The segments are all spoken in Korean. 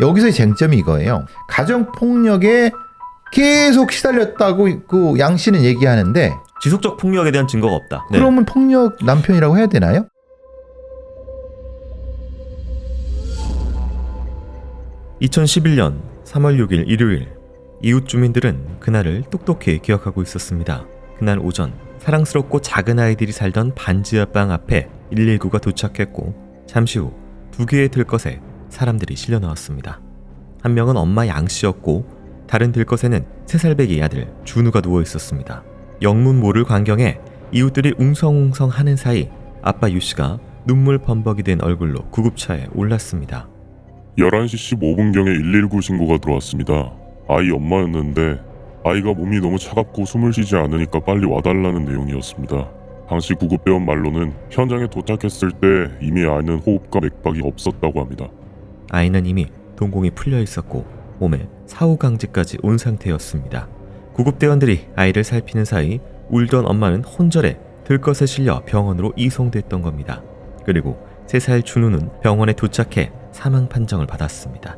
여기서의 쟁점이 이거예요. 가정폭력에 계속 시달렸다고 그 양 씨는 얘기하는데 지속적 폭력에 대한 증거가 없다. 네. 그러면 폭력 남편이라고 해야 되나요? (2011년 3월 6일) 일요일, 이웃 주민들은 그날을 똑똑히 기억하고 있었습니다. 그날 오전, 사랑스럽고 작은 아이들이 살던 반지하방 앞에 119가 도착했고 잠시 후 2개의 들것에 사람들이 실려 나왔습니다. 한 명은 엄마 양 씨였고 다른 들것에는 3살배기 아들 준우가 누워 있었습니다. 영문 모를 광경에 이웃들이 웅성웅성 하는 사이 아빠 유 씨가 눈물 범벅이 된 얼굴로 구급차에 올랐습니다. 11시 15분경에 119 신고가 들어왔습니다. 아이 엄마였는데 아이가 몸이 너무 차갑고 숨을 쉬지 않으니까 빨리 와달라는 내용이었습니다. 당시 구급대원 말로는 현장에 도착했을 때 이미 아이는 호흡과 맥박이 없었다고 합니다. 아이는 이미 동공이 풀려 있었고 몸에 사후강직까지 온 상태였습니다. 구급대원들이 아이를 살피는 사이 울던 엄마는 혼절해 들것에 실려 병원으로 이송됐던 겁니다. 그리고 3살 준우는 병원에 도착해 사망 판정을 받았습니다.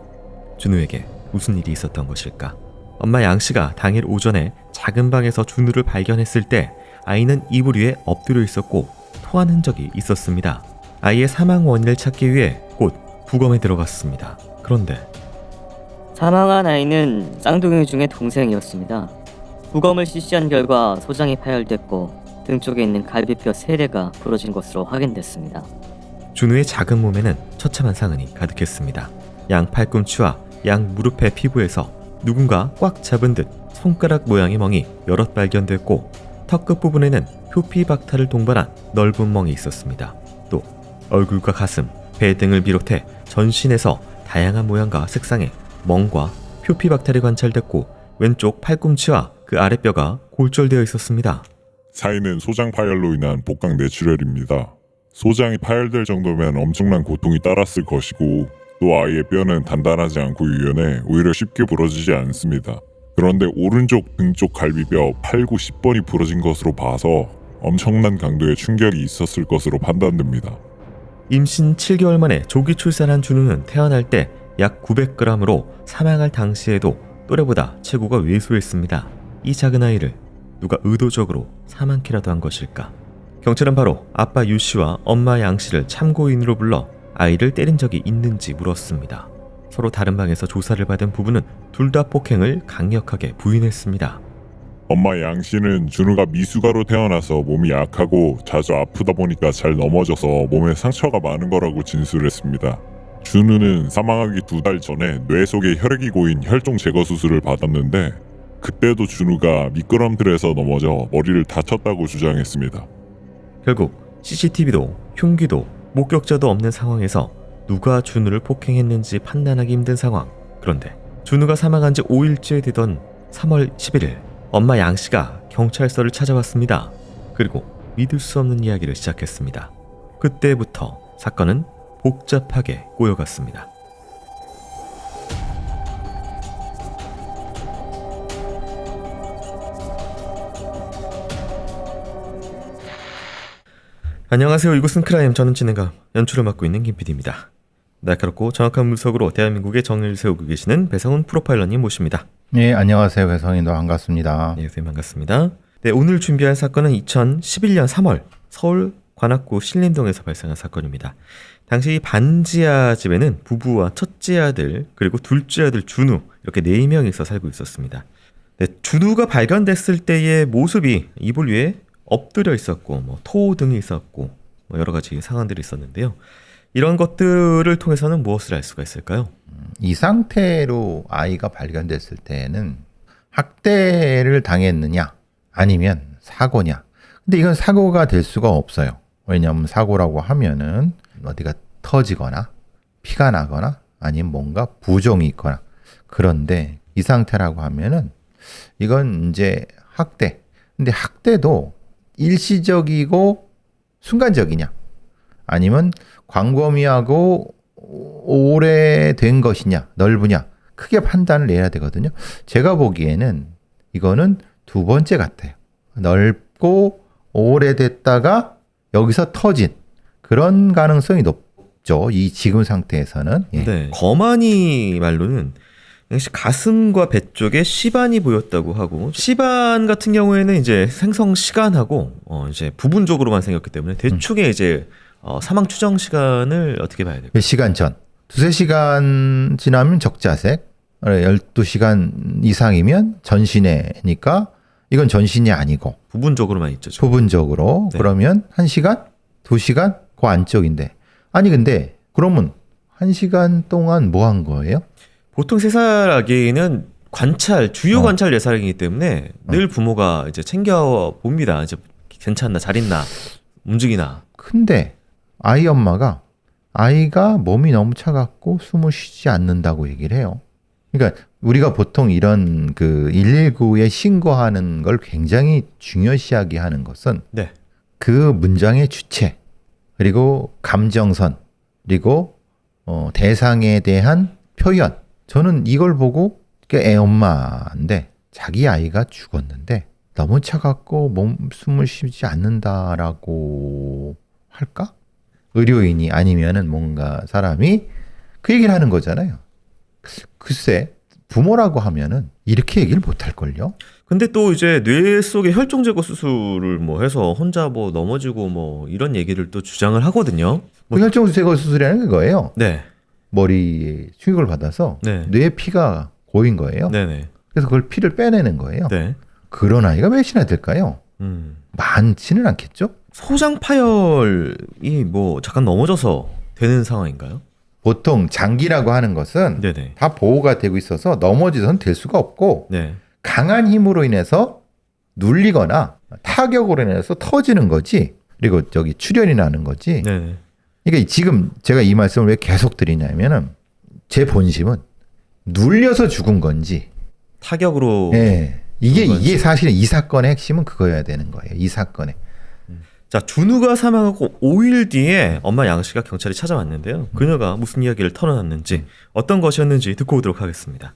준우에게 무슨 일이 있었던 것일까? 엄마 양 씨가 당일 오전에 작은 방에서 준우를 발견했을 때 아이는 이불 위에 엎드려 있었고 토한 흔적이 있었습니다. 아이의 사망 원인을 찾기 위해 곧 부검에 들어갔습니다. 그런데 사망한 아이는 쌍둥이 중에 동생이었습니다. 부검을 실시한 결과 소장이 파열됐고 등 쪽에 있는 갈비뼈 3개가 부러진 것으로 확인됐습니다. 준우의 작은 몸에는 처참한 상흔이 가득했습니다. 양 팔꿈치와 양 무릎의 피부에서 누군가 꽉 잡은 듯 손가락 모양의 멍이 여럿 발견됐고 턱 끝 부분에는 표피박탈을 동반한 넓은 멍이 있었습니다. 또 얼굴과 가슴, 배 등을 비롯해 전신에서 다양한 모양과 색상의 멍과 표피박탈이 관찰됐고 왼쪽 팔꿈치와 그 아랫뼈가 골절되어 있었습니다. 사인은 소장 파열로 인한 복강 뇌출혈입니다. 소장이 파열될 정도면 엄청난 고통이 따랐을 것이고 또 아이의 뼈는 단단하지 않고 유연해 오히려 쉽게 부러지지 않습니다. 그런데 오른쪽 등 쪽 갈비뼈 8, 9, 10번이 부러진 것으로 봐서 엄청난 강도의 충격이 있었을 것으로 판단됩니다. 임신 7개월 만에 조기 출산한 준우는 태어날 때 약 900g으로 사망할 당시에도 또래보다 체구가 왜소했습니다. 이 작은 아이를 누가 의도적으로 사망키라도 한 것일까? 경찰은 바로 아빠 유 씨와 엄마 양 씨를 참고인으로 불러 아이를 때린 적이 있는지 물었습니다. 서로 다른 방에서 조사를 받은 부부는 둘 다 폭행을 강력하게 부인했습니다. 엄마 양 씨는 준우가 미숙아로 태어나서 몸이 약하고 자주 아프다 보니까 잘 넘어져서 몸에 상처가 많은 거라고 진술했습니다. 준우는 사망하기 2달 전에 뇌 속에 혈액이 고인 혈종 제거 수술을 받았는데 그때도 준우가 미끄럼틀에서 넘어져 머리를 다쳤다고 주장했습니다. 결국 CCTV도 흉기도 목격자도 없는 상황에서 누가 준우를 폭행했는지 판단하기 힘든 상황. 그런데 준우가 사망한 지 5일째 되던 3월 11일 엄마 양 씨가 경찰서를 찾아왔습니다. 그리고 믿을 수 없는 이야기를 시작했습니다. 그때부터 사건은 복잡하게 꼬여갔습니다. 안녕하세요. 이곳은 크라임. 저는 진행가 연출을 맡고 있는 김PD입니다. 날카롭고 정확한 분석으로 대한민국의 정의를 세우고 계시는 배성훈 프로파일러님 모십니다. 네, 안녕하세요. 배성인도 반갑습니다. 네, 선생님 반갑습니다. 네, 오늘 준비한 사건은 2011년 3월 서울 관악구 신림동에서 발생한 사건입니다. 당시 반지하 집에는 부부와 첫째 아들 그리고 둘째 아들 준우 이렇게 4명이서 살고 있었습니다. 네, 준우가 발견됐을 때의 모습이 이불 위에 엎드려 있었고 토 등이 있었고 여러 가지 상황들이 있었는데요. 이런 것들을 통해서는 무엇을 알 수가 있을까요? 이 상태로 아이가 발견됐을 때는 학대를 당했느냐 아니면 사고냐. 근데 이건 사고가 될 수가 없어요. 왜냐하면 사고라고 하면은 어디가 터지거나 피가 나거나 아니면 뭔가 부종이 있거나. 그런데 이 상태라고 하면은 이건 이제 학대. 근데 학대도 일시적이고 순간적이냐 아니면 광범위하고 오래된 것이냐 넓으냐 크게 판단을 내야 되거든요. 제가 보기에는 이거는 2번째 같아요. 넓고 오래됐다가 여기서 터진 그런 가능성이 없죠. 이 지금 상태에서는. 예. 네. 거만이 말로는 역시 가슴과 배 쪽에 시반이 보였다고 하고, 시반 같은 경우에는 이제 생성 시간하고 이제 부분적으로만 생겼기 때문에 대충의 이제 사망 추정 시간을 어떻게 봐야 될까요? 몇 시간 전. 2-3시간 지나면 적자색, 12시간 이상이면 전신해니까 이건 전신이 아니고 부분적으로만 있죠. 지금. 부분적으로. 네. 그러면 1시간? 2시간? 그 안쪽인데. 아니 근데 그러면 1시간 동안 뭐 한 거예요? 보통 3살 아기는 주요 관찰 예사이기 때문에 늘 부모가 이제 챙겨 봅니다. 이제 괜찮나, 잘 있나, 움직이나. 근데 아이 엄마가 아이가 몸이 너무 차갑고 숨을 쉬지 않는다고 얘기를 해요. 그러니까 우리가 보통 이런 그 119에 신고하는 걸 굉장히 중요시하게 하는 것은 네. 그 문장의 주체, 그리고 감정선, 그리고 대상에 대한 표현. 저는 이걸 보고 애 엄마인데 자기 아이가 죽었는데 너무 차갑고 숨을 쉬지 않는다라고 할까? 의료인이 아니면은 뭔가 사람이 그 얘기를 하는 거잖아요. 글쎄 부모라고 하면은 이렇게 얘기를 못 할걸요. 근데 또 이제 뇌 속에 혈종 제거 수술을 뭐 해서 혼자 뭐 넘어지고 뭐 이런 얘기를 또 주장을 하거든요. 그 혈중 제거 수술이라는 그거예요. 네. 머리에 충격을 받아서 네. 뇌에 피가 고인 거예요. 네네. 그래서 그걸 피를 빼내는 거예요. 네. 그런 아이가 몇이나 될까요? 많지는 않겠죠? 소장 파열이 뭐 잠깐 넘어져서 되는 상황인가요? 보통 장기라고 하는 것은 네네. 다 보호가 되고 있어서 넘어지선 될 수가 없고 네. 강한 힘으로 인해서 눌리거나 타격으로 인해서 터지는 거지. 그리고 저기 출혈이 나는 거지. 네네. 그러니까 지금 제가 이 말씀을 왜 계속 드리냐면은 제 본심은 눌려서 죽은 건지. 타격으로. 예. 이게 죽은 건지. 사실은 이 사건의 핵심은 그거여야 되는 거예요. 이 사건의. 자, 준우가 사망하고 5일 뒤에 엄마 양 씨가 경찰에 찾아왔는데요. 그녀가 무슨 이야기를 털어놨는지, 어떤 것이었는지 듣고 오도록 하겠습니다.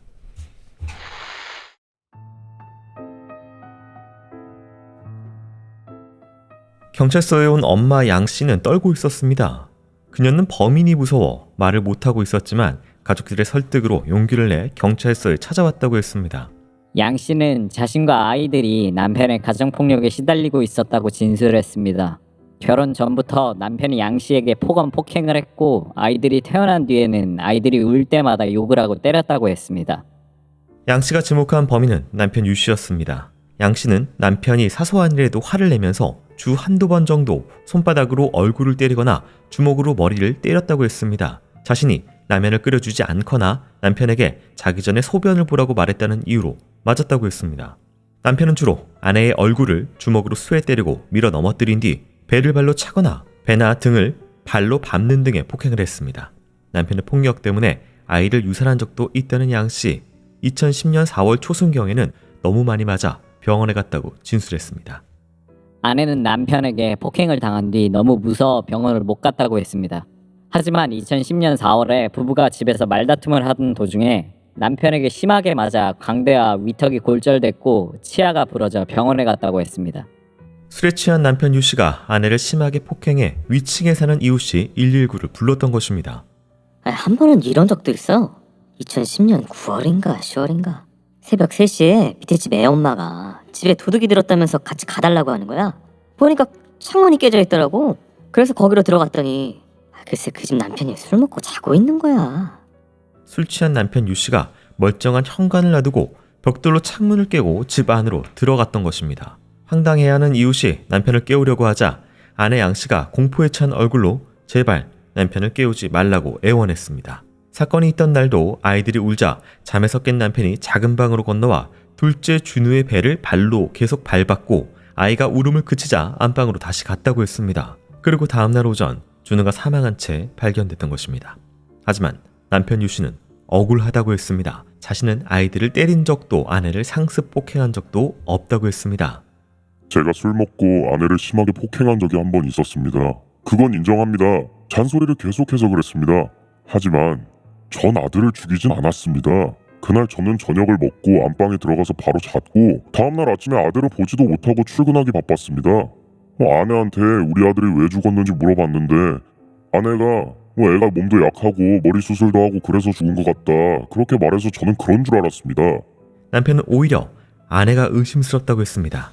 경찰서에 온 엄마 양 씨는 떨고 있었습니다. 그녀는 범인이 무서워 말을 못하고 있었지만 가족들의 설득으로 용기를 내 경찰서에 찾아왔다고 했습니다. 양 씨는 자신과 아이들이 남편의 가정폭력에 시달리고 있었다고 진술했습니다. 결혼 전부터 남편이 양 씨에게 폭언 폭행을 했고 아이들이 태어난 뒤에는 아이들이 울 때마다 욕을 하고 때렸다고 했습니다. 양 씨가 지목한 범인은 남편 유 씨였습니다. 양 씨는 남편이 사소한 일에도 화를 내면서 주 한두 번 정도 손바닥으로 얼굴을 때리거나 주먹으로 머리를 때렸다고 했습니다. 자신이 라면을 끓여주지 않거나 남편에게 자기 전에 소변을 보라고 말했다는 이유로 맞았다고 했습니다. 남편은 주로 아내의 얼굴을 주먹으로 수에 때리고 밀어 넘어뜨린 뒤 배를 발로 차거나 배나 등을 발로 밟는 등의 폭행을 했습니다. 남편의 폭력 때문에 아이를 유산한 적도 있다는 양 씨. 2010년 4월 초순경에는 너무 많이 맞아 병원에 갔다고 진술했습니다. 아내는 남편에게 폭행을 당한 뒤 너무 무서워 병원을 못 갔다고 했습니다. 하지만 2010년 4월에 부부가 집에서 말다툼을 하던 도중에 남편에게 심하게 맞아 광대와 위턱이 골절됐고 치아가 부러져 병원에 갔다고 했습니다. 술에 취한 남편 유 씨가 아내를 심하게 폭행해 위층에 사는 이웃이 119를 불렀던 것입니다. 한 번은 이런 적도 있어. 2010년 9월인가 10월인가 새벽 3시에 밑에 집 애엄마가 집에 도둑이 들었다면서 같이 가달라고 하는 거야. 보니까 창문이 깨져 있더라고. 그래서 거기로 들어갔더니 글쎄 그 집 남편이 술 먹고 자고 있는 거야. 술 취한 남편 유 씨가 멀쩡한 현관을 놔두고 벽돌로 창문을 깨고 집 안으로 들어갔던 것입니다. 황당해하는 이웃이 남편을 깨우려고 하자 아내 양 씨가 공포에 찬 얼굴로 제발 남편을 깨우지 말라고 애원했습니다. 사건이 있던 날도 아이들이 울자 잠에서 깬 남편이 작은 방으로 건너와 둘째 준우의 배를 발로 계속 밟았고 아이가 울음을 그치자 안방으로 다시 갔다고 했습니다. 그리고 다음날 오전 준우가 사망한 채 발견됐던 것입니다. 하지만 남편 유 씨는 억울하다고 했습니다. 자신은 아이들을 때린 적도 아내를 상습 폭행한 적도 없다고 했습니다. 제가 술 먹고 아내를 심하게 폭행한 적이 한 번 있었습니다. 그건 인정합니다. 잔소리를 계속해서 그랬습니다. 하지만 전 아들을 죽이진 않았습니다. 그날 저는 저녁을 먹고 안방에 들어가서 바로 잤고 다음날 아침에 아들을 보지도 못하고 출근하기 바빴습니다. 아내한테 우리 아들이 왜 죽었는지 물어봤는데 아내가 애가 몸도 약하고 머리 수술도 하고 그래서 죽은 것 같다. 그렇게 말해서 저는 그런 줄 알았습니다. 남편은 오히려 아내가 의심스럽다고 했습니다.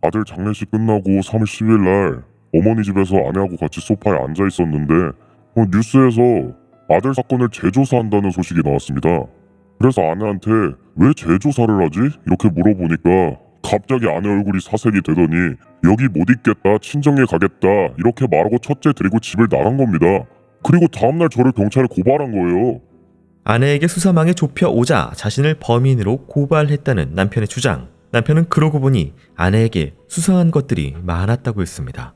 아들 장례식 끝나고 3월 10일 날 어머니 집에서 아내하고 같이 소파에 앉아 있었는데 뉴스에서 아들 사건을 재조사한다는 소식이 나왔습니다. 그래서 아내한테 왜 재조사를 하지? 이렇게 물어보니까 갑자기 아내 얼굴이 사색이 되더니 여기 못 있겠다, 친정에 가겠다 이렇게 말하고 첫째 데리고 집을 나간 겁니다. 그리고 다음날 저를 경찰에 고발한 거예요. 아내에게 수사망에 좁혀오자 자신을 범인으로 고발했다는 남편의 주장. 남편은 그러고 보니 아내에게 수상한 것들이 많았다고 했습니다.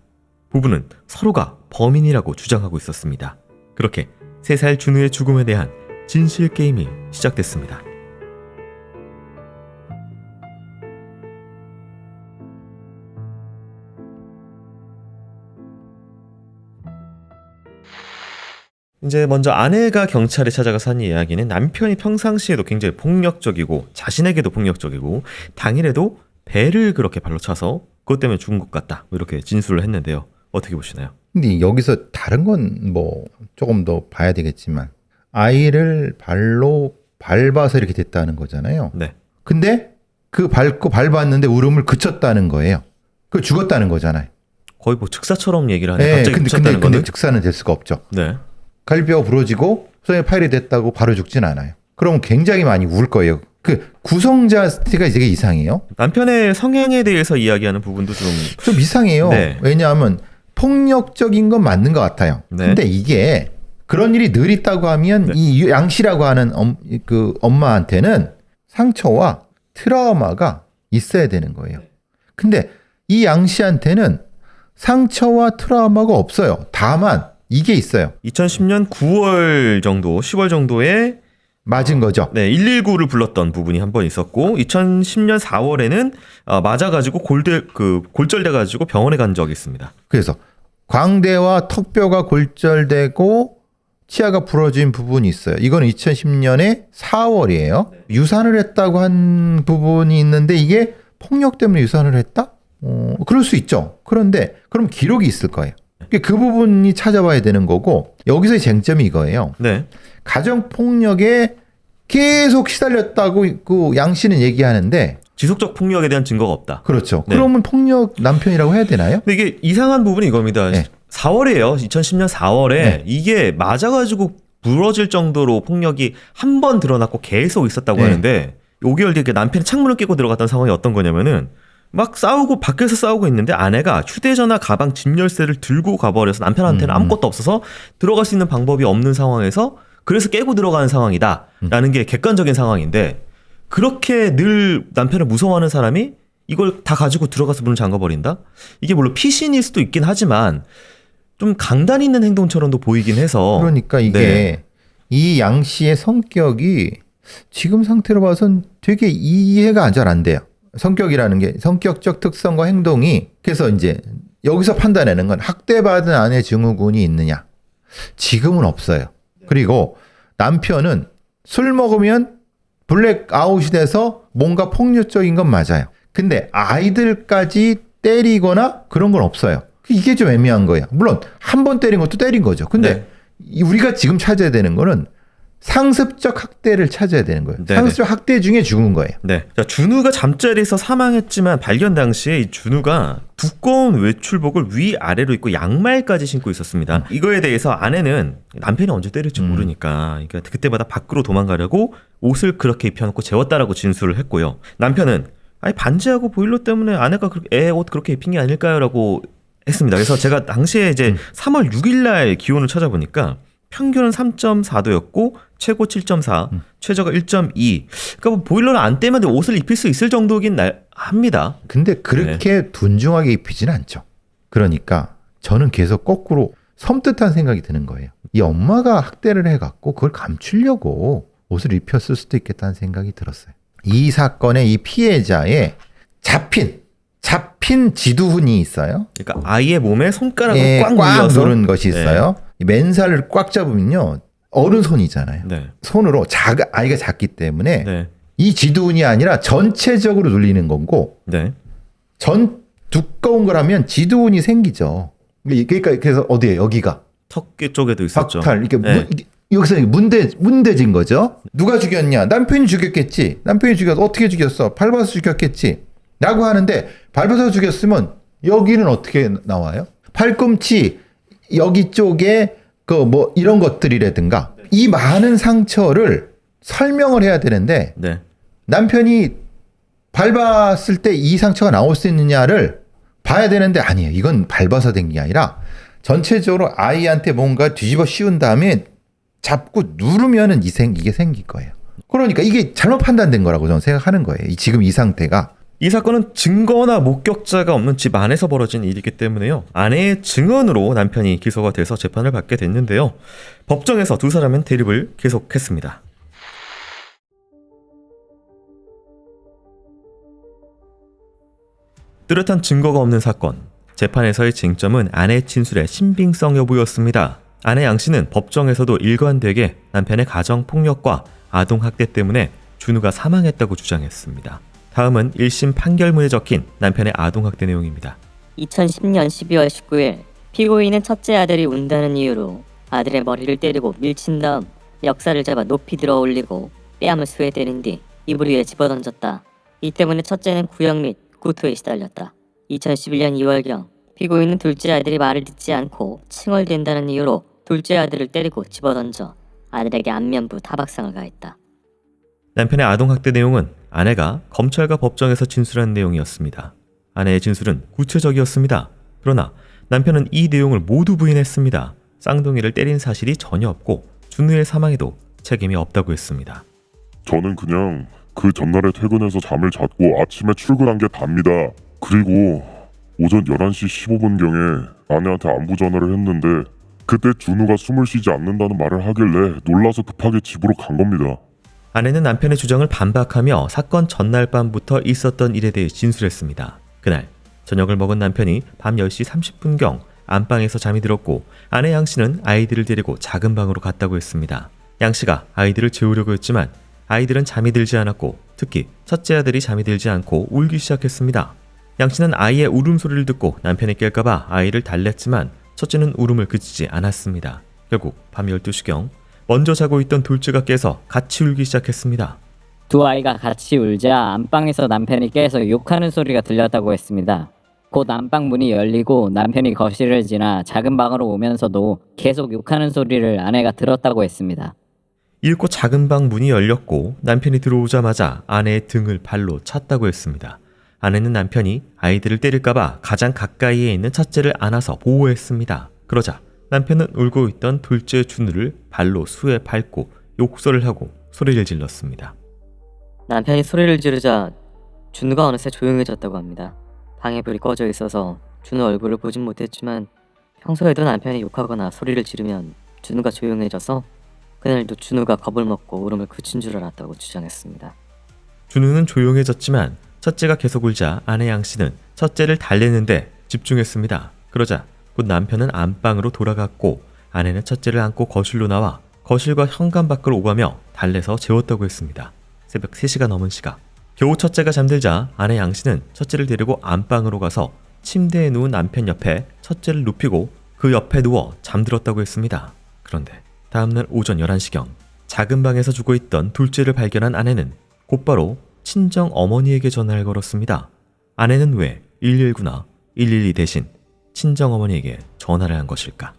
부부는 서로가 범인이라고 주장하고 있었습니다. 그렇게 3살 준우의 죽음에 대한 진실 게임이 시작됐습니다. 이제 먼저 아내가 경찰에 찾아가서 한 이야기는 남편이 평상시에도 굉장히 폭력적이고 자신에게도 폭력적이고 당일에도 배를 그렇게 발로 차서 그것 때문에 죽은 것 같다 이렇게 진술을 했는데요. 어떻게 보시나요? 근데 여기서 다른 건 뭐 조금 더 봐야 되겠지만 아이를 발로 밟아서 이렇게 됐다는 거잖아요. 네. 근데 그 밟았는데 울음을 그쳤다는 거예요. 그 죽었다는 거잖아요. 거의 뭐 즉사처럼 얘기를 하네. 네, 갑자기 붙였다는 근데 거는. 즉사는 될 수가 없죠. 네. 갈비뼈가 부러지고 손에 파열이 됐다고 바로 죽진 않아요. 그러면 굉장히 많이 울 거예요. 그 구성자가 되게 이상해요. 남편의 성향에 대해서 이야기하는 부분도 좀 이상해요. 네. 왜냐하면 폭력적인 건 맞는 것 같아요. 네. 근데 이게 그런 일이 늘 있다고 하면 네. 이 양씨라고 하는 그 엄마한테는 상처와 트라우마가 있어야 되는 거예요. 근데 이 양씨한테는 상처와 트라우마가 없어요. 다만 이게 있어요. 2010년 9월 정도, 10월 정도에 맞은 거죠. 네, 119를 불렀던 부분이 한 번 있었고 2010년 4월에는 맞아가지고 골절돼가지고 병원에 간 적이 있습니다. 그래서 광대와 턱뼈가 골절되고 치아가 부러진 부분이 있어요. 이건 2010년에 4월이에요. 유산을 했다고 한 부분이 있는데 이게 폭력 때문에 유산을 했다? 그럴 수 있죠. 그런데 그럼 기록이 있을 거예요. 그 부분이 찾아봐야 되는 거고 여기서의 쟁점이 이거예요. 네, 가정폭력에 계속 시달렸다고 그 양 씨는 얘기하는데 지속적 폭력에 대한 증거가 없다. 그렇죠. 네. 그러면 폭력 남편이라고 해야 되나요? 근데 이게 이상한 부분이 이겁니다. 네. 4월이에요. 2010년 4월에 네. 이게 맞아가지고 부러질 정도로 폭력이 한 번 드러났고 계속 있었다고 네. 하는데 5개월 뒤에 남편이 창문을 깨고 들어갔던 상황이 어떤 거냐면은 막 싸우고 밖에서 싸우고 있는데 아내가 휴대전화, 가방, 집 열쇠를 들고 가버려서 남편한테는 아무것도 없어서 들어갈 수 있는 방법이 없는 상황에서 그래서 깨고 들어가는 상황이다라는 게 객관적인 상황인데 그렇게 늘 남편을 무서워하는 사람이 이걸 다 가지고 들어가서 문을 잠가버린다? 이게 물론 피신일 수도 있긴 하지만 좀 강단 있는 행동처럼도 보이긴 해서 그러니까 이게 네. 이 양 씨의 성격이 지금 상태로 봐선 되게 이해가 잘 안 돼요. 성격이라는 게 성격적 특성과 행동이 그래서 이제 여기서 판단하는 건 학대받은 아내 증후군이 있느냐. 지금은 없어요. 그리고 남편은 술 먹으면 블랙아웃이 돼서 뭔가 폭력적인 건 맞아요. 근데 아이들까지 때리거나 그런 건 없어요. 이게 좀 애매한 거예요. 물론 한 번 때린 것도 때린 거죠. 근데 우리가 지금 찾아야 되는 거는 상습적 학대를 찾아야 되는 거예요. 네네. 상습적 학대 중에 죽은 거예요. 네. 자, 준우가 잠자리에서 사망했지만 발견 당시에 이 준우가 두꺼운 외출복을 위아래로 입고 양말까지 신고 있었습니다. 이거에 대해서 아내는 남편이 언제 때릴지 모르니까 그러니까 그때마다 밖으로 도망가려고 옷을 그렇게 입혀놓고 재웠다라고 진술을 했고요. 남편은 아니 반지하고 보일러 때문에 아내가 애 옷 그렇게 입힌 게 아닐까요라고 했습니다. 그래서 제가 당시에 이제 3월 6일 날 기온을 찾아보니까 평균은 3.4도였고 최고 7.4, 최저가 1.2. 그러니까 뭐 보일러를 안 떼면 옷을 입힐 수 있을 정도긴 합니다. 근데 그렇게 둔중하게 입히지는 않죠. 그러니까 저는 계속 거꾸로 섬뜩한 생각이 드는 거예요. 이 엄마가 학대를 해갖고 그걸 감추려고 옷을 입혔을 수도 있겠다는 생각이 들었어요. 이 사건의 이 피해자의 잡힌 지두훈이 있어요. 그러니까 아이의 몸에 손가락을 예, 꽉 꽉 눌려서 누른 것이 있어요. 이 맨살을 꽉 잡으면요. 어른 손이잖아요. 네. 손으로 아이가 작기 때문에 네. 이 지두훈이 아니라 전체적으로 눌리는 거고 네. 두꺼운 거라면 지두훈이 생기죠. 그러니까 그래서 어디에 여기가 턱 쪽에도 있었죠. 박탈. 이게 네. 여기서 문대진 거죠. 누가 죽였냐? 남편이 죽였겠지. 남편이 죽여서 어떻게 죽였어? 밟아서 죽였겠지. 라고 하는데 밟아서 죽였으면 여기는 어떻게 나와요? 팔꿈치 여기 쪽에 그 뭐 이런 것들이라든가 이 많은 상처를 설명을 해야 되는데 네. 남편이 밟았을 때 이 상처가 나올 수 있느냐를 봐야 되는데 아니에요. 이건 밟아서 된 게 아니라 전체적으로 아이한테 뭔가 뒤집어 씌운 다음에 잡고 누르면은 이게 생길 거예요. 그러니까 이게 잘못 판단된 거라고 저는 생각하는 거예요. 지금 이 상태가. 이 사건은 증거나 목격자가 없는 집 안에서 벌어진 일이기 때문에요. 아내의 증언으로 남편이 기소가 돼서 재판을 받게 됐는데요. 법정에서 두 사람은 대립을 계속했습니다. 뚜렷한 증거가 없는 사건. 재판에서의 쟁점은 아내의 진술의 신빙성 여부였습니다. 아내 양 씨는 법정에서도 일관되게 남편의 가정폭력과 아동학대 때문에 준우가 사망했다고 주장했습니다. 다음은 1심 판결문에 적힌 남편의 아동학대 내용입니다. 2010년 12월 19일 피고인은 첫째 아들이 운다는 이유로 아들의 머리를 때리고 밀친 다음 멱살을 잡아 높이 들어 올리고 뺨을 수에 때린 뒤 이불 위에 집어던졌다. 이 때문에 첫째는 구역 및 구토에 시달렸다. 2011년 2월경 피고인은 둘째 아들이 말을 듣지 않고 칭얼댄다는 이유로 둘째 아들을 때리고 집어던져 아들에게 안면부 타박상을 가했다. 남편의 아동학대 내용은 아내가 검찰과 법정에서 진술한 내용이었습니다. 아내의 진술은 구체적이었습니다. 그러나 남편은 이 내용을 모두 부인했습니다. 쌍둥이를 때린 사실이 전혀 없고 준우의 사망에도 책임이 없다고 했습니다. 저는 그냥 그 전날에 퇴근해서 잠을 잤고 아침에 출근한 게 답니다. 그리고 오전 11시 15분경에 아내한테 안부 전화를 했는데 그때 준우가 숨을 쉬지 않는다는 말을 하길래 놀라서 급하게 집으로 간 겁니다. 아내는 남편의 주장을 반박하며 사건 전날 밤부터 있었던 일에 대해 진술했습니다. 그날 저녁을 먹은 남편이 밤 10시 30분경 안방에서 잠이 들었고 아내 양 씨는 아이들을 데리고 작은 방으로 갔다고 했습니다. 양 씨가 아이들을 재우려고 했지만 아이들은 잠이 들지 않았고 특히 첫째 아들이 잠이 들지 않고 울기 시작했습니다. 양 씨는 아이의 울음소리를 듣고 남편이 깰까봐 아이를 달랬지만 첫째는 울음을 그치지 않았습니다. 결국 밤 12시경 먼저 자고 있던 둘째가 깨서 같이 울기 시작했습니다. 두 아이가 같이 울자 안방에서 남편이 깨서 욕하는 소리가 들렸다고 했습니다. 곧 안방 문이 열리고 남편이 거실을 지나 작은 방으로 오면서도 계속 욕하는 소리를 아내가 들었다고 했습니다. 이윽고 작은 방 문이 열렸고 남편이 들어오자마자 아내의 등을 발로 찼다고 했습니다. 아내는 남편이 아이들을 때릴까봐 가장 가까이에 있는 첫째를 안아서 보호했습니다. 그러자 남편은 울고 있던 둘째 준우를 발로 수에 밟고 욕설을 하고 소리를 질렀습니다. 남편이 소리를 지르자 준우가 어느새 조용해졌다고 합니다. 방에 불이 꺼져 있어서 준우 얼굴을 보진 못했지만 평소에도 남편이 욕하거나 소리를 지르면 준우가 조용해져서 그날도 준우가 겁을 먹고 울음을 그친 줄 알았다고 주장했습니다. 준우는 조용해졌지만 첫째가 계속 울자 아내 양 씨는 첫째를 달래는데 집중했습니다. 그러자 곧 남편은 안방으로 돌아갔고 아내는 첫째를 안고 거실로 나와 거실과 현관 밖을 오가며 달래서 재웠다고 했습니다. 새벽 3시가 넘은 시각 겨우 첫째가 잠들자 아내 양 씨는 첫째를 데리고 안방으로 가서 침대에 누운 남편 옆에 첫째를 눕히고 그 옆에 누워 잠들었다고 했습니다. 그런데 다음날 오전 11시경 작은 방에서 죽어있던 둘째를 발견한 아내는 곧바로 친정 어머니에게 전화를 걸었습니다. 아내는 왜 119나 112 대신 친정 어머니에게 전화를 한 것일까?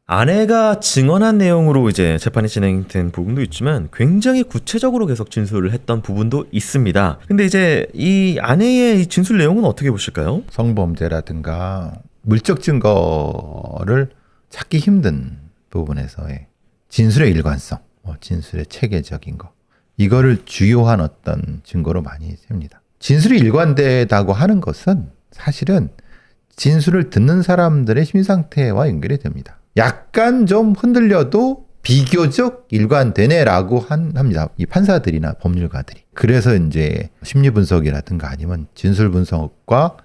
아내가 증언한 내용으로 이제 재판이 진행된 부분도 있지만 굉장히 구체적으로 계속 진술을 했던 부분도 있습니다. 근데 이제 이 아내의 진술 내용은 어떻게 보실까요? 성범죄라든가 물적 증거를 찾기 힘든 부분에서의 진술의 일관성, 진술의 체계적인 거, 이거를 주요한 어떤 증거로 많이 셉니다. 진술이 일관되다고 하는 것은 사실은 진술을 듣는 사람들의 심상태와 연결이 됩니다. 약간 좀 흔들려도 비교적 일관되네라고 합니다. 이 판사들이나 법률가들이. 그래서 이제 심리 분석이라든가 아니면 진술 분석과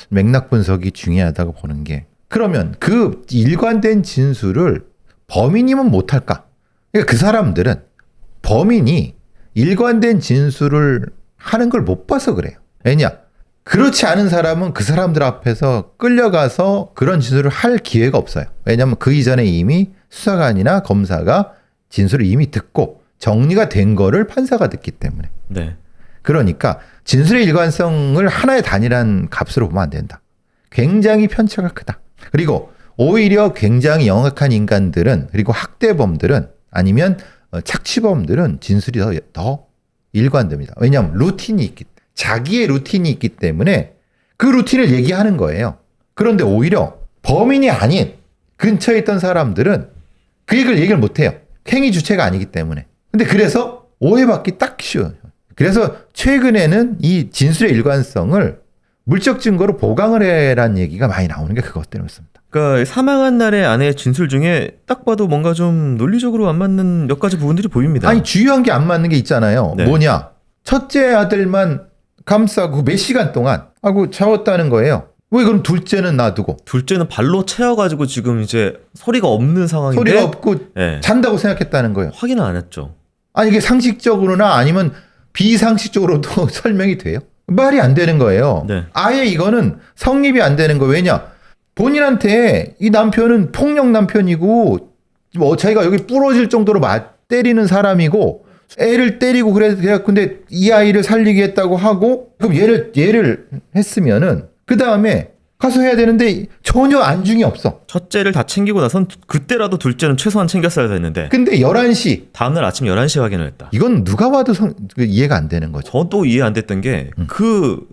맥락 분석이 중요하다고 보는 게, 그러면 그 일관된 진술을 범인이면 못할까? 그러니까 그 사람들은 범인이 일관된 진술을 하는 걸 못 봐서 그래요. 왜냐? 그렇지 않은 사람은 그 사람들 앞에서 끌려가서 그런 진술을 할 기회가 없어요. 왜냐하면 그 이전에 이미 수사관이나 검사가 진술을 이미 듣고 정리가 된 거를 판사가 듣기 때문에. 네. 그러니까 진술의 일관성을 하나의 단일한 값으로 보면 안 된다. 굉장히 편차가 크다. 그리고 오히려 굉장히 영악한 인간들은, 그리고 학대범들은, 아니면 착취범들은 진술이 더 일관됩니다. 왜냐하면 루틴이 있기 때문에. 자기의 루틴이 있기 때문에 그 루틴을 얘기하는 거예요. 그런데 오히려 범인이 아닌 근처에 있던 사람들은 그 얘기를 못해요. 행위 주체가 아니기 때문에. 근데 그래서 오해받기 딱 쉬워요. 그래서 최근에는 이 진술의 일관성을 물적 증거로 보강을 해라는 얘기가 많이 나오는 게 그것 때문이었습니다. 그러니까 사망한 날의 아내의 진술 중에 딱 봐도 뭔가 좀 논리적으로 안 맞는 몇 가지 부분들이 보입니다. 아니 주요한 게 안 맞는 게 있잖아요. 네. 뭐냐? 첫째 아들만 감싸고 몇 시간 동안 하고 잡았다는 거예요. 왜 그럼 둘째는 놔두고? 둘째는 발로 채워가지고 지금 이제 소리가 없는 상황인데 소리가 없고 네. 잔다고 생각했다는 거예요. 확인을 안 했죠. 아니 이게 상식적으로나 아니면 비상식적으로도 설명이 돼요? 말이 안 되는 거예요. 네. 아예 이거는 성립이 안 되는 거예요. 왜냐? 본인한테 이 남편은 폭력 남편이고 뭐 자기가 여기 부러질 정도로 때리는 사람이고 애를 때리고 그래서 근데 이 아이를 살리게 했다고 하고 그럼 얘를 했으면은 그 다음에 가서 해야 되는데 전혀 안중이 없어. 첫째를 다 챙기고 나선 그때라도 둘째는 최소한 챙겼어야 됐는데 근데 11시 다음날 아침 11시에 확인을 했다. 이건 누가 봐도 이해가 안 되는 거죠. 저도 이해 안 됐던 게 그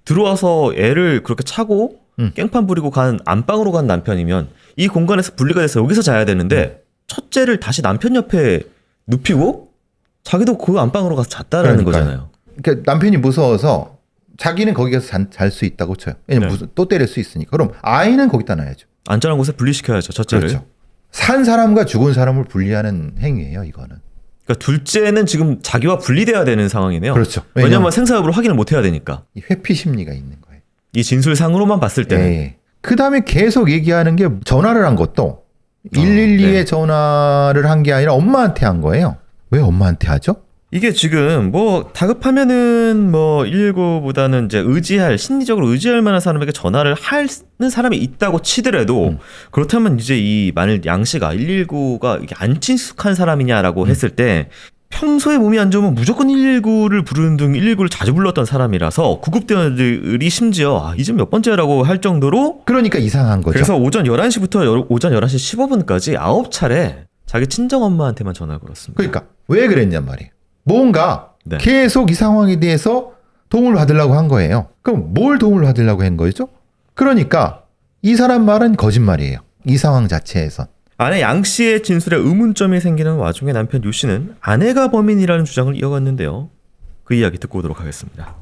들어와서 애를 그렇게 차고 깽판 부리고 간 안방으로 간 남편이면 이 공간에서 분리가 돼서 여기서 자야 되는데 첫째를 다시 남편 옆에 눕히고 자기도 그 안방으로 가서 잤다라는 그러니까요. 거잖아요. 그러니까 남편이 무서워서 자기는 거기 가서 잘 수 있다고 쳐요. 왜냐면 네. 또 때릴 수 있으니까. 그럼 아이는 거기다 놔야죠. 안전한 곳에 분리시켜야죠, 첫째를. 그렇죠. 산 사람과 죽은 사람을 분리하는 행위예요, 이거는. 그러니까 둘째는 지금 자기와 분리돼야 되는 상황이네요. 그렇죠. 왜냐하면 생사여부를 확인을 못 해야 되니까. 이 회피 심리가 있는 거예요. 이 진술상으로만 봤을 때는. 예. 그 다음에 계속 얘기하는 게 전화를 한 것도 112에 네. 전화를 한 게 아니라 엄마한테 한 거예요. 왜 엄마한테 하죠? 이게 지금 뭐 다급하면은 뭐 119보다는 이제 심리적으로 의지할 만한 사람에게 전화를 하는 사람이 있다고 치더라도 그렇다면 이제 이 만일 양 씨가 119가 이게 안 친숙한 사람이냐라고 했을 때 평소에 몸이 안 좋으면 무조건 119를 부르는 등 119를 자주 불렀던 사람이라서 구급대원들이 심지어 이제 몇 번째라고 할 정도로 그러니까 이상한 거죠. 그래서 오전 11시부터 오전 11시 15분까지 9차례 자기 친정 엄마한테만 전화를 걸었습니다. 그러니까 왜 그랬냔 말이에요. 뭔가 네. 계속 이 상황에 대해서 도움을 받으려고 한 거예요. 그럼 뭘 도움을 받으려고 한 거죠? 그러니까 이 사람 말은 거짓말이에요. 이 상황 자체에선. 아내 양 씨의 진술에 의문점이 생기는 와중에 남편 유 씨는 아내가 범인이라는 주장을 이어갔는데요. 그 이야기 듣고 오도록 하겠습니다.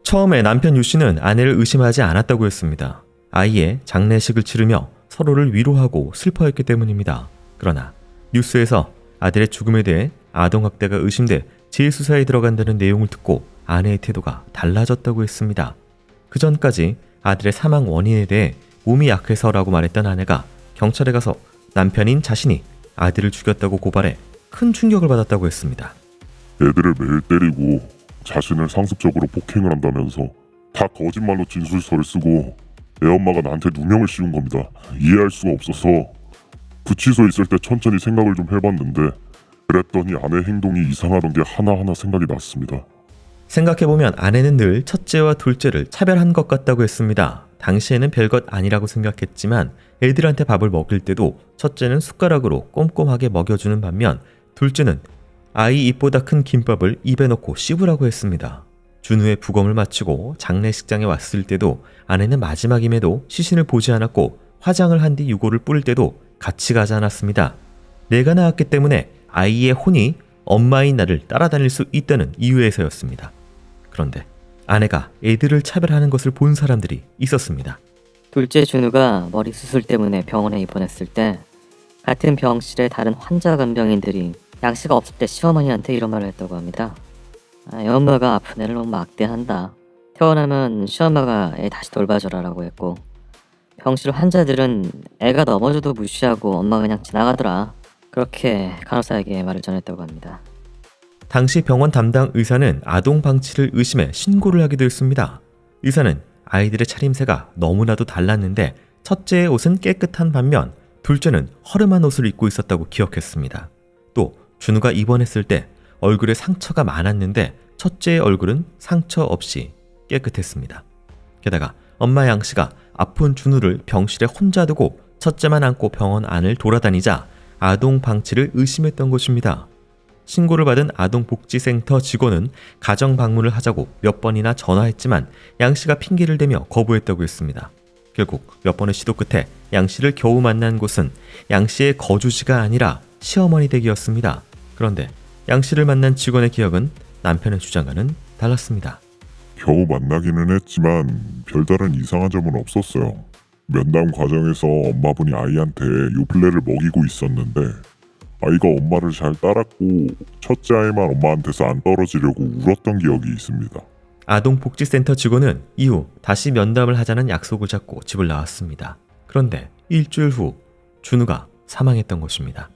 처음에 남편 유 씨는 아내를 의심하지 않았다고 했습니다. 아이의 장례식을 치르며 서로를 위로하고 슬퍼했기 때문입니다. 그러나 뉴스에서 아들의 죽음에 대해 아동학대가 의심돼 재수사에 들어간다는 내용을 듣고 아내의 태도가 달라졌다고 했습니다. 그 전까지 아들의 사망 원인에 대해 몸이 약해서라고 말했던 아내가 경찰에 가서 남편인 자신이 아들을 죽였다고 고발해 큰 충격을 받았다고 했습니다. 애들을 매일 때리고 자신을 상습적으로 폭행을 한다면서 다 거짓말로 진술서를 쓰고 애 엄마가 나한테 누명을 씌운 겁니다. 이해할 수가 없어서 구치소에 있을 때 천천히 생각을 좀 해봤는데 그랬더니 아내 행동이 이상하던 게 하나하나 생각이 났습니다. 생각해보면 아내는 늘 첫째와 둘째를 차별한 것 같다고 했습니다. 당시에는 별것 아니라고 생각했지만 애들한테 밥을 먹일 때도 첫째는 숟가락으로 꼼꼼하게 먹여주는 반면 둘째는 아이 입보다 큰 김밥을 입에 넣고 씹으라고 했습니다. 준우의 부검을 마치고 장례식장에 왔을 때도 아내는 마지막임에도 시신을 보지 않았고 화장을 한 뒤 유골을 뿌릴 때도 같이 가지 않았습니다. 내가 낳았기 때문에 아이의 혼이 엄마인 나를 따라다닐 수 있다는 이유에서였습니다. 그런데 아내가 애들을 차별하는 것을 본 사람들이 있었습니다. 둘째 준우가 머리 수술 때문에 병원에 입원했을 때 같은 병실에 다른 환자 간병인들이 양 씨가 없을 때 시어머니한테 이런 말을 했다고 합니다. 애 엄마가 아픈 애를 너무 막대한다. 태어나면 시엄마가 애 다시 돌봐줘라라고 했고 병실 환자들은 애가 넘어져도 무시하고 엄마 그냥 지나가더라. 그렇게 간호사에게 말을 전했다고 합니다. 당시 병원 담당 의사는 아동 방치를 의심해 신고를 하기도 했습니다. 의사는 아이들의 차림새가 너무나도 달랐는데 첫째의 옷은 깨끗한 반면 둘째는 허름한 옷을 입고 있었다고 기억했습니다. 또 준우가 입원했을 때 얼굴에 상처가 많았는데 첫째의 얼굴은 상처 없이 깨끗했습니다. 게다가 엄마 양 씨가 아픈 준우를 병실에 혼자 두고 첫째만 안고 병원 안을 돌아다니자 아동 방치를 의심했던 것입니다. 신고를 받은 아동복지센터 직원은 가정 방문을 하자고 몇 번이나 전화했지만 양 씨가 핑계를 대며 거부했다고 했습니다. 결국 몇 번의 시도 끝에 양 씨를 겨우 만난 곳은 양 씨의 거주지가 아니라 시어머니 댁이었습니다. 그런데 양 씨를 만난 직원의 기억은 남편의 주장과는 달랐습니다. 겨우 만나기는 했지만 별다른 이상한 점은 없었어요. 면담 과정에서 엄마분이 아이한테 요플레를 먹이고 있었는데 아이가 엄마를 잘 따랐고 첫째 아이만 엄마한테서 안 떨어지려고 울었던 기억이 있습니다. 아동복지센터 직원은 이후 다시 면담을 하자는 약속을 잡고 집을 나왔습니다. 그런데 일주일 후 준우가 사망했던 것입니다.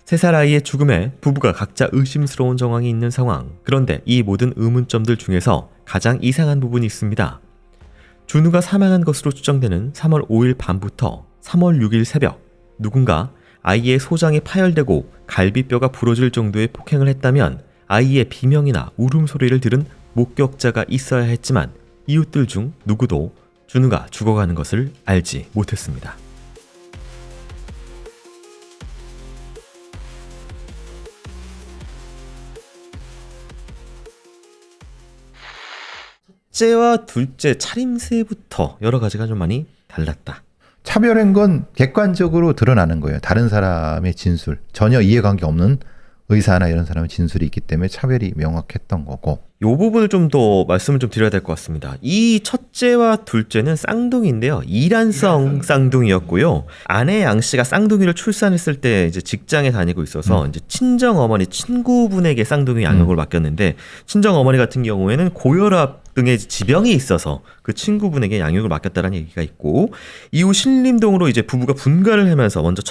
3살 아이의 죽음에 부부가 각자 의심스러운 정황이 있는 상황. 그런데 이 모든 의문점들 중에서 가장 이상한 부분이 있습니다. 준우가 사망한 것으로 추정되는 3월 5일 밤부터 3월 6일 새벽 누군가 아이의 소장이 파열되고 갈비뼈가 부러질 정도의 폭행을 했다면 아이의 비명이나 울음소리를 들은 목격자가 있어야 했지만 이웃들 중 누구도 준우가 죽어가는 것을 알지 못했습니다. 첫째와 둘째 차림새부터 여러 가지가 좀 많이 달랐다. 차별한 건 객관적으로 드러나는 거예요. 다른 사람의 진술, 전혀 이해관계 없는 의사나 이런 사람의 진술이 있기 때문에 차별이 명확했던 거고. 이 부분을 좀 더 말씀을 좀 드려야 될 것 같습니다. 이 첫째와 둘째는 쌍둥이인데요. 이란성 쌍둥이였고요. 아내 양 씨가 쌍둥이를 출산했을 때 이제 직장에 다니고 있어서 이제 친정 어머니 친구분에게 쌍둥이 양육을 맡겼는데 친정 어머니 같은 경우에는 고혈압 등의 지병이 있어서 그 친구분에게 양육을 맡겼다는 얘기가 있고 이후 신림동으로 이제 부부가 분가를 하면서 먼저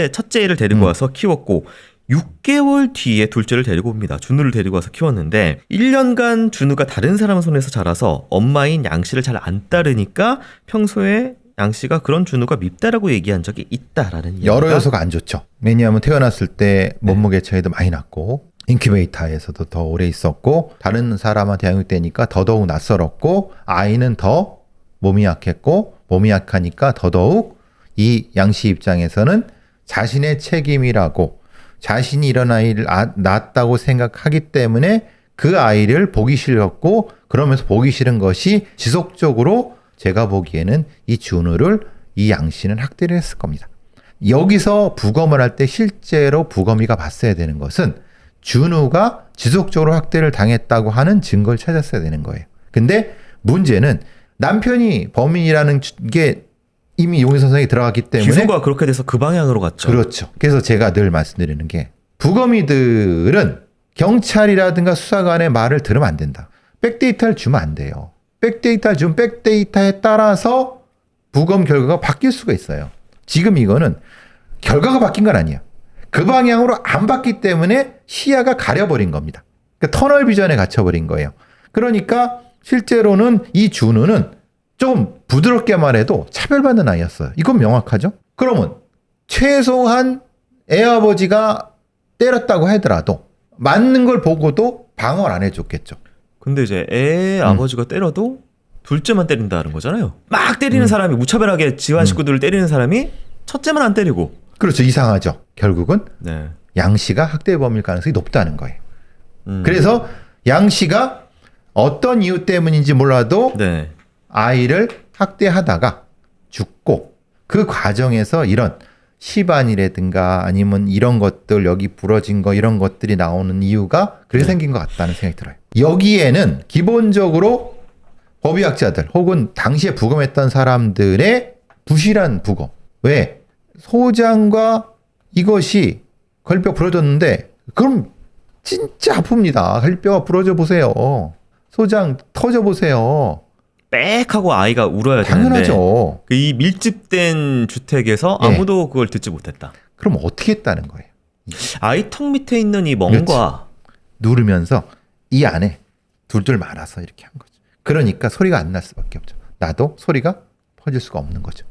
첫째를 데리고 와서 키웠고 6개월 뒤에 둘째를 데리고 옵니다. 준우를 데리고 와서 키웠는데 1년간 준우가 다른 사람 손에서 자라서 엄마인 양 씨를 잘 안 따르니까 평소에 양 씨가 그런 준우가 밉다라고 얘기한 적이 있다라는 여러 얘기가 요소가 안 좋죠. 왜냐하면 태어났을 때 몸무게 차이도 많이 났고 인큐베이터에서도 더 오래 있었고 다른 사람한테 양육되니까 더더욱 낯설었고 아이는 더 몸이 약했고 몸이 약하니까 더더욱 이 양 씨 입장에서는 자신의 책임이라고 자신이 이런 아이를 낳았다고 생각하기 때문에 그 아이를 보기 싫었고 그러면서 보기 싫은 것이 지속적으로 제가 보기에는 이 준우를 이 양 씨는 학대를 했을 겁니다. 여기서 부검을 할 때 실제로 부검이가 봤어야 되는 것은 준우가 지속적으로 학대를 당했다고 하는 증거를 찾았어야 되는 거예요. 근데 문제는 남편이 범인이라는 게 이미 용의선상에 들어갔기 때문에 기소가 그렇게 돼서 그 방향으로 갔죠. 그렇죠. 그래서 제가 늘 말씀드리는 게 부검이들은 경찰이라든가 수사관의 말을 들으면 안 된다. 백데이터를 주면 안 돼요. 백데이터를 주면 백데이터에 따라서 부검 결과가 바뀔 수가 있어요. 지금 이거는 결과가 바뀐 건 아니에요. 그 방향으로 안 봤기 때문에 시야가 가려버린 겁니다. 그러니까 터널 비전에 갇혀버린 거예요. 그러니까 실제로는 이 준우는 좀 부드럽게 말해도 차별받는 아이였어요. 이건 명확하죠? 그러면 최소한 애아버지가 때렸다고 하더라도 맞는 걸 보고도 방어를 안 해줬겠죠. 근데 이제 애 아버지가 때려도 둘째만 때린다는 거잖아요. 막 때리는 사람이 무차별하게 집안 식구들을 때리는 사람이 첫째만 안 때리고. 그렇죠. 이상하죠. 결국은 네. 양 씨가 학대범일 가능성이 높다는 거예요. 그래서 양 씨가 어떤 이유 때문인지 몰라도 네. 아이를 학대하다가 죽고 그 과정에서 이런 시반이라든가 아니면 이런 것들 여기 부러진 거 이런 것들이 나오는 이유가 그래서 생긴 것 같다는 생각이 들어요. 여기에는 기본적으로 법의학자들 혹은 당시에 부검했던 사람들의 부실한 부검. 왜? 소장과 이것이 갈비뼈 부러졌는데 그럼 진짜 아픕니다. 갈비뼈가 부러져 보세요. 소장 터져 보세요. 빽하고 아이가 울어야 되는데 당연하죠. 그이 밀집된 주택에서 예. 아무도 그걸 듣지 못했다. 그럼 어떻게 했다는 거예요? 아이 턱 밑에 있는 이 멍과 누르면서 이 안에 둘둘 말아서 이렇게 한 거죠. 그러니까 소리가 안 날 수밖에 없죠. 나도 소리가 퍼질 수가 없는 거죠.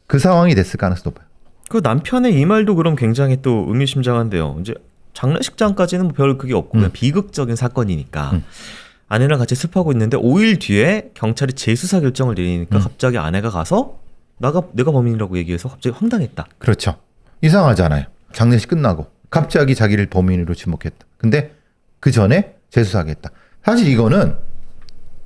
그 상황이 됐을 가능성이 높아요. 그 남편의 이 말도 그럼 굉장히 또 의미심장한데요. 이제 장례식장까지는 뭐 별 그게 없고 그냥 비극적인 사건이니까 아내랑 같이 습하고 있는데 5일 뒤에 경찰이 재수사 결정을 내리니까 갑자기 아내가 가서 내가 범인이라고 얘기해서 갑자기 황당했다. 그렇죠. 이상하잖아요. 장례식 끝나고 갑자기 자기를 범인으로 지목했다. 근데 그 전에 재수사하겠다. 사실 이거는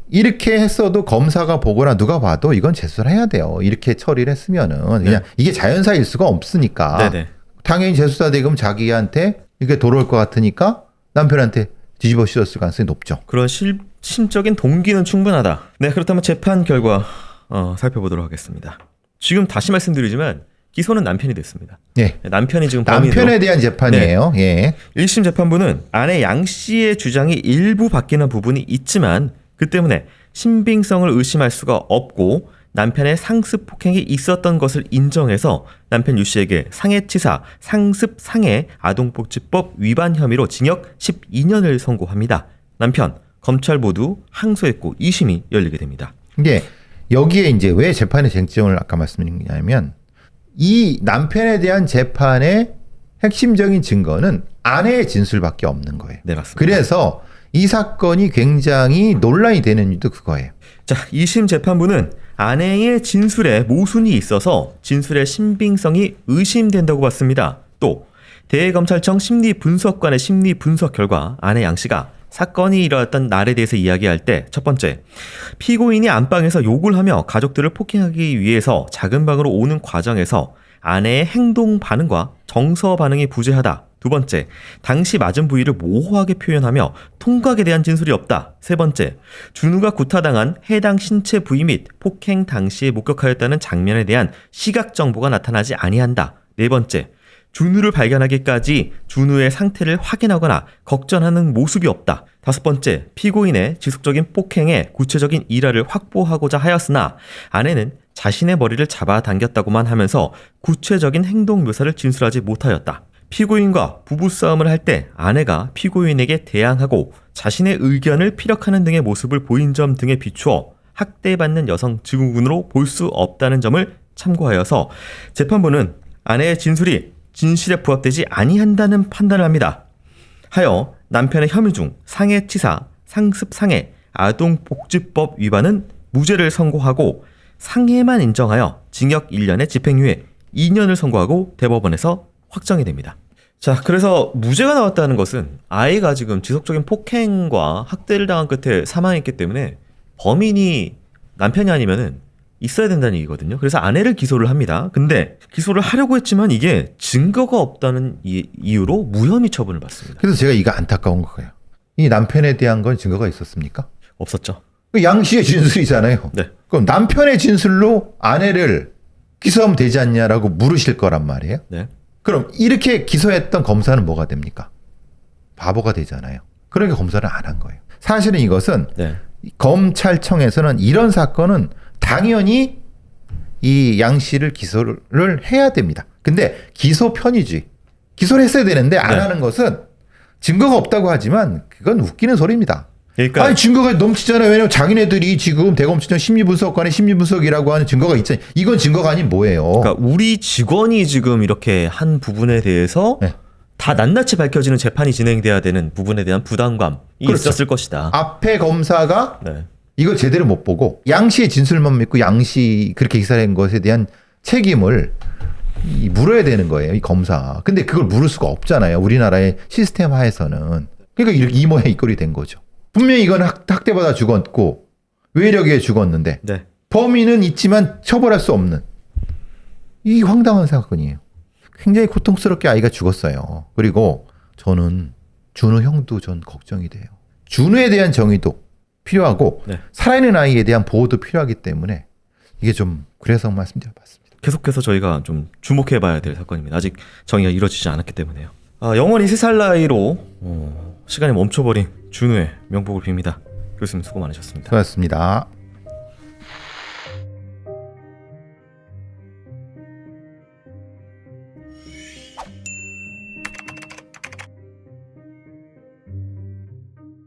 이렇게 했어도 검사가 보거나 누가 봐도 이건 재수를 해야 돼요. 이렇게 처리를 했으면은 그냥 이게 자연사일 수가 없으니까 네네. 당연히 재수사 대금 자기한테 이게 돌아올 것 같으니까 남편한테 뒤집어 씌웠을 가능성이 높죠. 그런 심적인 동기는 충분하다. 네, 그렇다면 재판 결과 살펴보도록 하겠습니다. 지금 다시 말씀드리지만 기소는 남편이 됐습니다. 예. 남편이 지금 범인으로 남편에 대한 재판이에요. 예. 1심 재판부는 아내 양 씨의 주장이 일부 바뀌는 부분이 있지만 그 때문에 신빙성을 의심할 수가 없고 남편의 상습 폭행이 있었던 것을 인정해서 남편 유 씨에게 상해치사, 상습 상해 아동복지법 위반 혐의로 징역 12년을 선고합니다. 남편, 검찰 모두 항소했고 2심이 열리게 됩니다. 이게 여기에 이제 왜 재판의 쟁점을 아까 말씀드렸냐면 이 남편에 대한 재판의 핵심적인 증거는 아내의 진술밖에 없는 거예요. 네, 맞습니다. 그래서 이 사건이 굉장히 논란이 되는 이유도 그거예요. 자, 2심 재판부는 아내의 진술에 모순이 있어서 진술의 신빙성이 의심된다고 봤습니다. 또 대검찰청 심리분석관의 심리분석 결과 아내 양 씨가 사건이 일어났던 날에 대해서 이야기할 때 첫 번째, 피고인이 안방에서 욕을 하며 가족들을 폭행하기 위해서 작은 방으로 오는 과정에서 아내의 행동 반응과 정서 반응이 부재하다. 두 번째, 당시 맞은 부위를 모호하게 표현하며 통각에 대한 진술이 없다. 세 번째, 준우가 구타당한 해당 신체 부위 및 폭행 당시에 목격하였다는 장면에 대한 시각 정보가 나타나지 아니한다. 네 번째, 준우를 발견하기까지 준우의 상태를 확인하거나 걱정하는 모습이 없다. 다섯 번째, 피고인의 지속적인 폭행에 구체적인 일화를 확보하고자 하였으나 아내는 자신의 머리를 잡아당겼다고만 하면서 구체적인 행동 묘사를 진술하지 못하였다. 피고인과 부부싸움을 할 때 아내가 피고인에게 대항하고 자신의 의견을 피력하는 등의 모습을 보인 점 등에 비추어 학대받는 여성 증후군으로 볼 수 없다는 점을 참고하여서 재판부는 아내의 진술이 진실에 부합되지 아니한다는 판단을 합니다. 하여 남편의 혐의 중 상해치사, 상습상해, 아동복지법 위반은 무죄를 선고하고 상해만 인정하여 징역 1년의 집행유예 2년을 선고하고 대법원에서 확정이 됩니다. 자, 그래서 무죄가 나왔다는 것은 아이가 지금 지속적인 폭행과 학대를 당한 끝에 사망했기 때문에 범인이 남편이 아니면은 있어야 된다는 얘기거든요. 그래서 아내를 기소를 합니다. 근데 기소를 하려고 했지만 이게 증거가 없다는 이유로 무혐의 처분을 받습니다. 그래서 제가 이거 안타까운 거예요. 이 남편에 대한 건 증거가 있었습니까? 없었죠. 양 씨의 진술이잖아요. 네. 그럼 남편의 진술로 아내를 기소하면 되지 않냐라고 물으실 거란 말이에요. 네. 그럼 이렇게 기소했던 검사는 뭐가 됩니까? 바보가 되잖아요. 그러니까 검사를 안 한 거예요. 사실은 이것은 네. 검찰청에서는 이런 사건은 당연히 이 양 씨를 기소를 해야 됩니다. 근데 기소 편의주의. 기소를 했어야 되는데 안 네. 하는 것은 증거가 없다고 하지만 그건 웃기는 소리입니다. 그러니까 아니 증거가 넘치잖아요. 왜냐면 자기네들이 지금 대검찰청 심리분석관의 심리분석이라고 하는 증거가 있잖아요. 이건 증거가 아닌 뭐예요. 그러니까 우리 직원이 지금 이렇게 한 부분에 대해서 네. 다 낱낱이 밝혀지는 재판이 진행돼야 되는 부분에 대한 부담감이 그렇죠. 있었을 것이다. 앞에 검사가 네. 이걸 제대로 못 보고 양 씨의 진술만 믿고 양 씨 그렇게 기사한 것에 대한 책임을 물어야 되는 거예요. 이 검사. 근데 그걸 물을 수가 없잖아요. 우리나라의 시스템 하에서는. 그러니까 이렇게 이 모양 이 꼴이 된 거죠. 분명히 이건 학대받아 죽었고 외력에 의해 죽었는데 네. 범인은 있지만 처벌할 수 없는 이 황당한 사건이에요. 굉장히 고통스럽게 아이가 죽었어요. 그리고 저는 준우 형도 전 걱정이 돼요. 준우에 대한 정의도 필요하고 네. 살아있는 아이에 대한 보호도 필요하기 때문에 이게 좀 그래서 말씀드려봤습니다. 계속해서 저희가 좀 주목해봐야 될 사건입니다. 아직 정의가 이루어지지 않았기 때문에요. 영원히 3살 나이로 시간이 멈춰버린 준우의 명복을 빕니다. 교수님 수고 많으셨습니다. 수고하셨습니다.